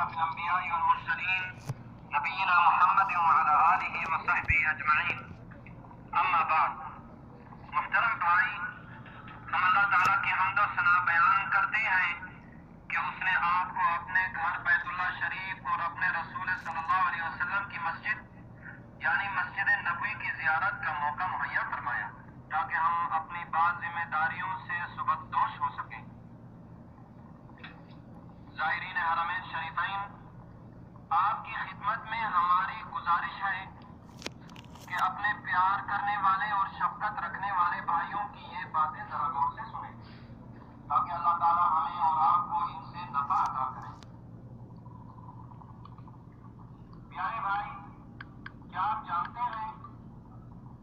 أشرف الأنبياء والمرسلين نبينا محمد وعلى آله وصحبه أجمعين. اما بعد، محترم بھائی، ہم اللہ تعالیٰ کی حمد و ثنا بیان کرتے ہیں کہ اس نے آپ کو اپنے گھر بیت اللہ شریف اور اپنے رسول صلی اللہ علیہ وسلم کی مسجد یعنی مسجد نبوی کی زیارت کا موقع مہیا فرمایا تاکہ ہم اپنی بعض ذمہ داریوں سے سبکدوش ہو سکیں. زائرین حرمین شریفین، آپ کی خدمت میں ہماری گزارش ہے کہ اپنے پیار کرنے والے اور شفقت رکھنے والے بھائیوں کی یہ باتیں ذرا غور سے سنیں تاکہ اللہ تعالیٰ ہمیں اور آپ کو ان سے نفع عطا کرے. پیارے بھائی، کیا آپ جانتے ہیں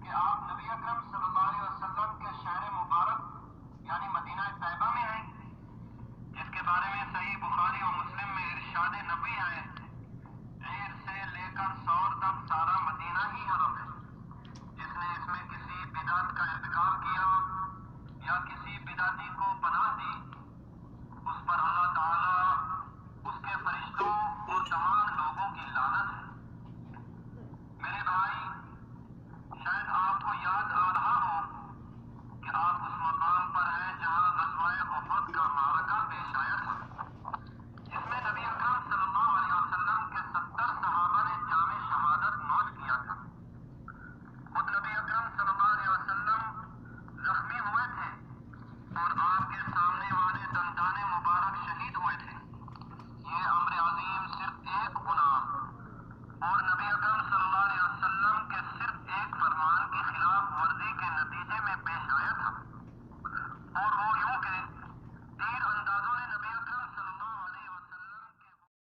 کہ آپ نبی اکرم صلی اللہ علیہ وسلم کے شہر مبارک یعنی مدینہ طیبہ میں ہیں، جس کے بارے میں صحیح بخاری و مسلم میں ارشاد نبی ہے، عیر سے لے کر سور تک سارا مدینہ ہی حرم ہے. جس نے اس میں کسی بدعت کا ارتکاب کیا یا کسی بدعتی کو پناہ دی، اس پر اللہ تعالیٰ، اس کے فرشتوں اور تمام لوگوں کی لعنت ہے. میرے بھائی، شاید آپ کو یاد